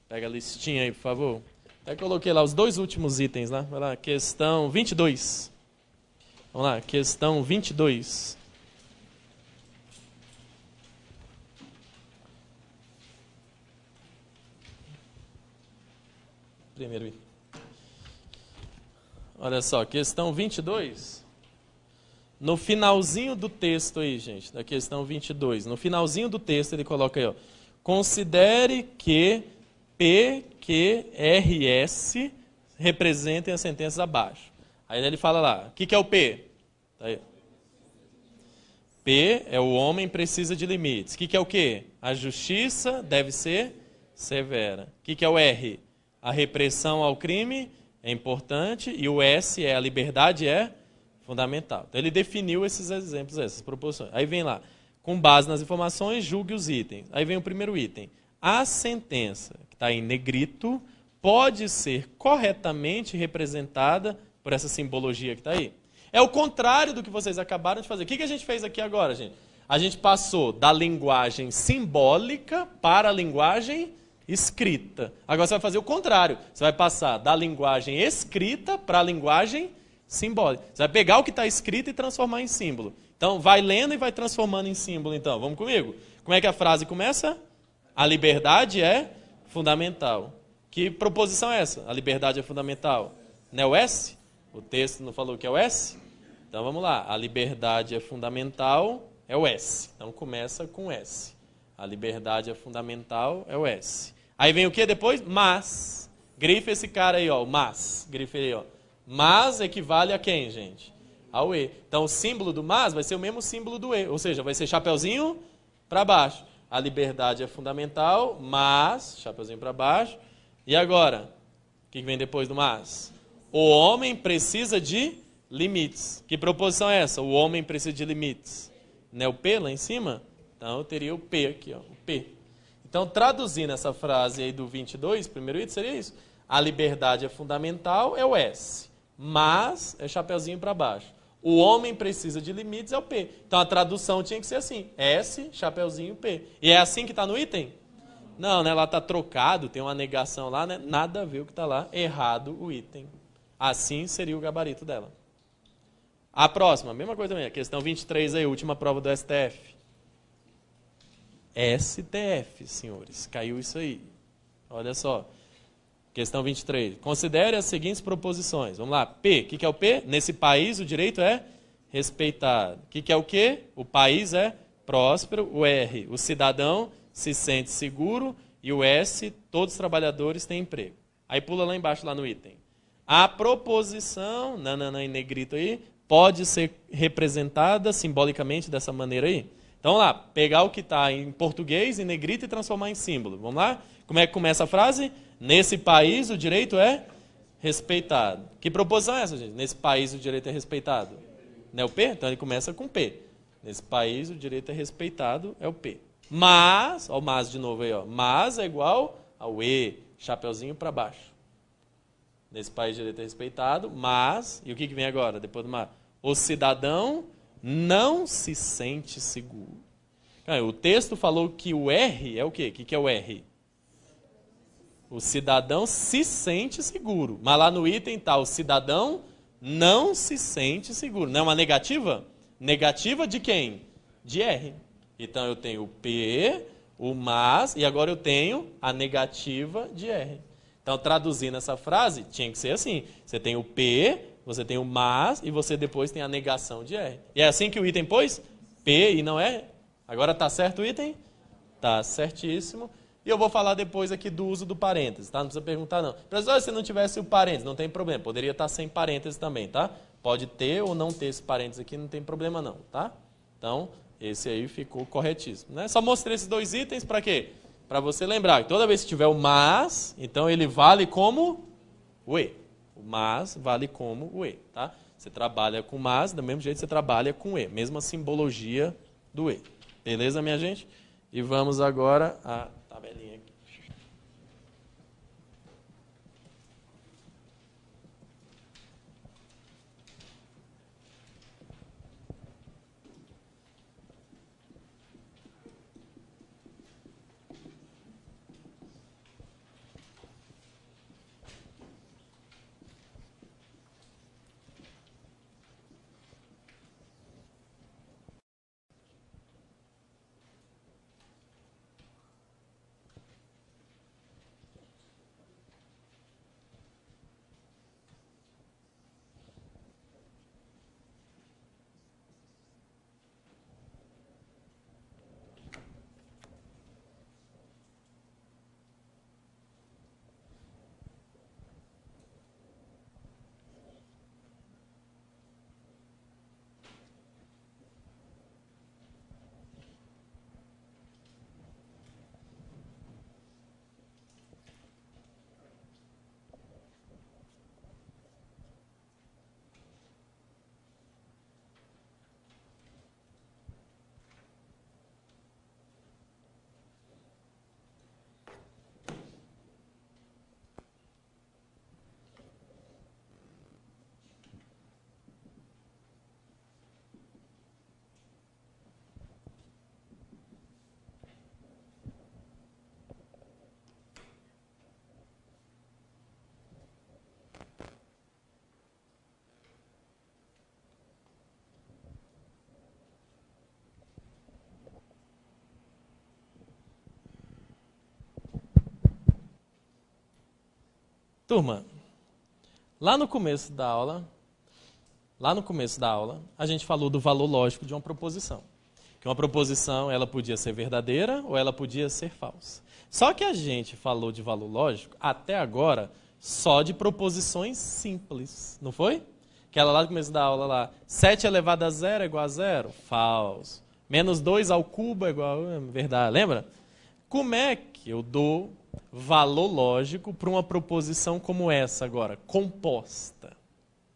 Pega a listinha aí, por favor. Até coloquei lá os dois últimos itens, né? Vai lá, questão 22. Vamos lá, questão 22. Primeiro item. Olha só, questão 22. No finalzinho do texto aí, gente, da questão 22, no finalzinho do texto ele coloca aí, ó, considere que P, Q, R, S representem as sentenças abaixo. Aí ele fala lá, o que é o P? Tá aí. P é o homem precisa de limites. O que é o Q? A justiça deve ser severa. O que é o R? A repressão ao crime é importante e o S é a liberdade é fundamental. Então ele definiu esses exemplos, essas proposições. Aí vem lá, com base nas informações, julgue os itens. Aí vem o primeiro item. A sentença, que está em negrito, pode ser corretamente representada por essa simbologia que está aí. É o contrário do que vocês acabaram de fazer. O que a gente fez aqui agora, gente? A gente passou da linguagem simbólica para a linguagem escrita. Agora você vai fazer o contrário. Você vai passar da linguagem escrita para a linguagem simbólica. Você vai pegar o que está escrito e transformar em símbolo. Então, vai lendo e vai transformando em símbolo. Então, vamos comigo? Como é que a frase começa? A liberdade é fundamental. Que proposição é essa? A liberdade é fundamental. Não é o S? O texto não falou que é o S? Então, vamos lá. A liberdade é fundamental é o S. Então, começa com S. A liberdade é fundamental é o S. Aí vem o que depois? Mas. Grife esse cara aí, ó. O mas. Grife aí, ó. Mas equivale a quem, gente? Ao E. Então, o símbolo do mas vai ser o mesmo símbolo do E. Ou seja, vai ser chapeuzinho para baixo. A liberdade é fundamental, mas, chapeuzinho para baixo. E agora? O que vem depois do mas? O homem precisa de limites. Que proposição é essa? O homem precisa de limites. Não é o P lá em cima? Então, eu teria o P aqui, ó. O P. Então, traduzindo essa frase aí do 22, primeiro item, seria isso. A liberdade é fundamental, é o S. Mas é chapeuzinho para baixo. O homem precisa de limites, é o P. Então a tradução tinha que ser assim: S, chapeuzinho, P. E é assim que está no item? Não, né? Lá está trocado, tem uma negação lá, né? Nada a ver o que está lá. Errado o item. Assim seria o gabarito dela. A próxima, mesma coisa também. A questão 23 aí, última prova do STF. STF, senhores. Caiu isso aí. Olha só. Questão 23. Considere as seguintes proposições. Vamos lá. P. O que é o P? Nesse país o direito é respeitado. O que é o Q? O país é próspero. O R. O cidadão se sente seguro. E o S. Todos os trabalhadores têm emprego. Aí pula lá embaixo, lá no item. A proposição, em negrito aí, pode ser representada simbolicamente dessa maneira aí. Então vamos lá. Pegar o que está em português, em negrito, e transformar em símbolo. Vamos lá? Como é que começa a frase? Nesse país o direito é respeitado. Que proposição é essa, gente? Nesse país o direito é respeitado. Não é o P? Então ele começa com P. Nesse país o direito é respeitado, é o P. Mas, ó o mas de novo aí, ó. Mas é igual ao E, chapeuzinho para baixo. Nesse país o direito é respeitado, mas, e o que vem agora, depois do mas? O cidadão não se sente seguro. O texto falou que o R é o quê? O que é o R? O cidadão se sente seguro. Mas lá no item está, o cidadão não se sente seguro. Não é uma negativa? Negativa de quem? De R. Então eu tenho o P, o mas, e agora eu tenho a negativa de R. Então, traduzindo essa frase, tinha que ser assim. Você tem o P, você tem o mas, e você depois tem a negação de R. E é assim que o item pôs? P e não R. Agora está certo o item? Está certíssimo. E eu vou falar depois aqui do uso do parênteses, tá? Não precisa perguntar, não. Professor, se não tivesse o parênteses, não tem problema. Poderia estar sem parênteses também, tá? Pode ter ou não ter esse parênteses aqui, não tem problema não, tá? Então, esse aí ficou corretíssimo, né? Só mostrei esses dois itens para quê? Para você lembrar que toda vez que tiver o mas, então ele vale como o E. O mas vale como o E, tá? Você trabalha com mas, do mesmo jeito você trabalha com E. Mesma simbologia do E. Beleza, minha gente? E vamos agora a tabelinha aqui. Turma, lá no começo da aula, a gente falou do valor lógico de uma proposição. Que uma proposição, ela podia ser verdadeira ou ela podia ser falsa. Só que a gente falou de valor lógico, até agora, só de proposições simples, não foi? Aquela lá no começo da aula lá, 7 elevado a 0 é igual a 0? Falso. Menos 2 ao cubo é igual a... Verdade, lembra? Como é que eu dou valor lógico para uma proposição como essa agora, composta,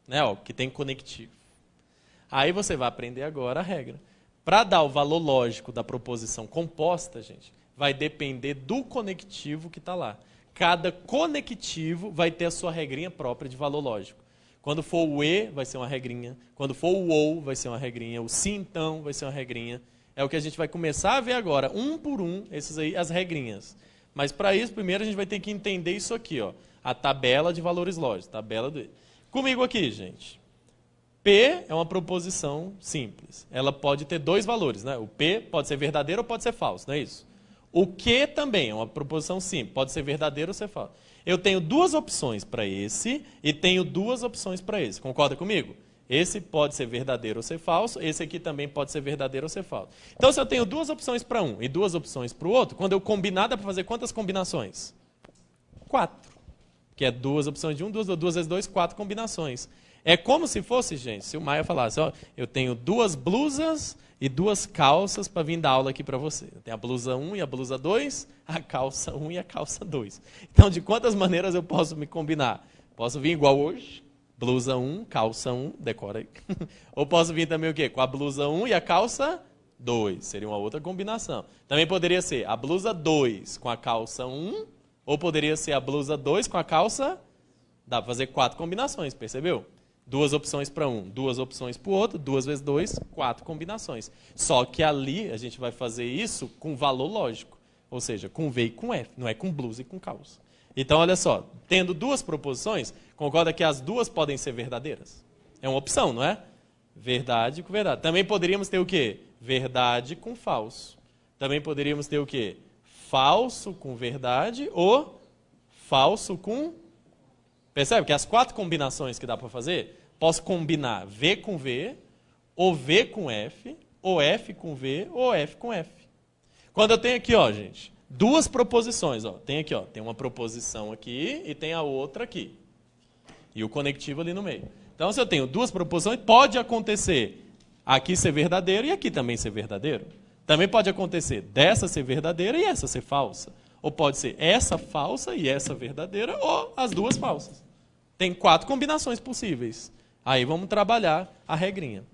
né, ó, que tem conectivo? Aí você vai aprender agora a regra. Para dar o valor lógico da proposição composta, gente, vai depender do conectivo que está lá. Cada conectivo vai ter a sua regrinha própria de valor lógico. Quando for o e, vai ser uma regrinha. Quando for o ou, vai ser uma regrinha. O se, então, vai ser uma regrinha. É o que a gente vai começar a ver agora, um por um, esses aí, as regrinhas. Mas para isso, primeiro a gente vai ter que entender isso aqui, ó, a tabela de valores lógicos. Tabela do... Comigo aqui, gente. P é uma proposição simples. Ela pode ter dois valores, né? O P pode ser verdadeiro ou pode ser falso, não é isso? O Q também é uma proposição simples. Pode ser verdadeiro ou ser falso. Eu tenho duas opções para esse e tenho duas opções para esse. Concorda comigo? Esse pode ser verdadeiro ou ser falso. Esse aqui também pode ser verdadeiro ou ser falso. Então, se eu tenho duas opções para um e duas opções para o outro, quando eu combinar, dá para fazer quantas combinações? 4. Que é duas opções de um, duas vezes 2, 4 combinações. É como se fosse, gente, se o Maia falasse, ó, eu tenho 2 blusas e 2 calças para vir dar aula aqui para você. Eu tenho a blusa 1 e a blusa 2, a calça 1 e a calça 2. Então, de quantas maneiras eu posso me combinar? Posso vir igual hoje, blusa 1, calça 1, decora aí. Ou posso vir também o quê? Com a blusa 1 e a calça 2. Seria uma outra combinação. Também poderia ser a blusa 2 com a calça 1, ou poderia ser a blusa 2 com a calça... Dá para fazer 4 combinações, percebeu? 2 opções para um, 2 opções para o outro, 2 vezes 2, 4 combinações. Só que ali a gente vai fazer isso com valor lógico, ou seja, com V e com F, não é com blusa e com calça. Então, olha só, tendo duas proposições, concorda que as duas podem ser verdadeiras? É uma opção, não é? Verdade com verdade. Também poderíamos ter o quê? Verdade com falso. Também poderíamos ter o quê? Falso com verdade ou falso com... Percebe que as 4 combinações que dá para fazer, posso combinar V com V, ou V com F, ou F com V, ou F com F. Quando eu tenho aqui, ó, gente, duas proposições, ó, tem aqui, ó, tem uma proposição aqui e tem a outra aqui. E o conectivo ali no meio. Então, se eu tenho duas proposições, pode acontecer aqui ser verdadeiro e aqui também ser verdadeiro. Também pode acontecer dessa ser verdadeira e essa ser falsa. Ou pode ser essa falsa e essa verdadeira, ou as duas falsas. Tem 4 combinações possíveis. Aí vamos trabalhar a regrinha.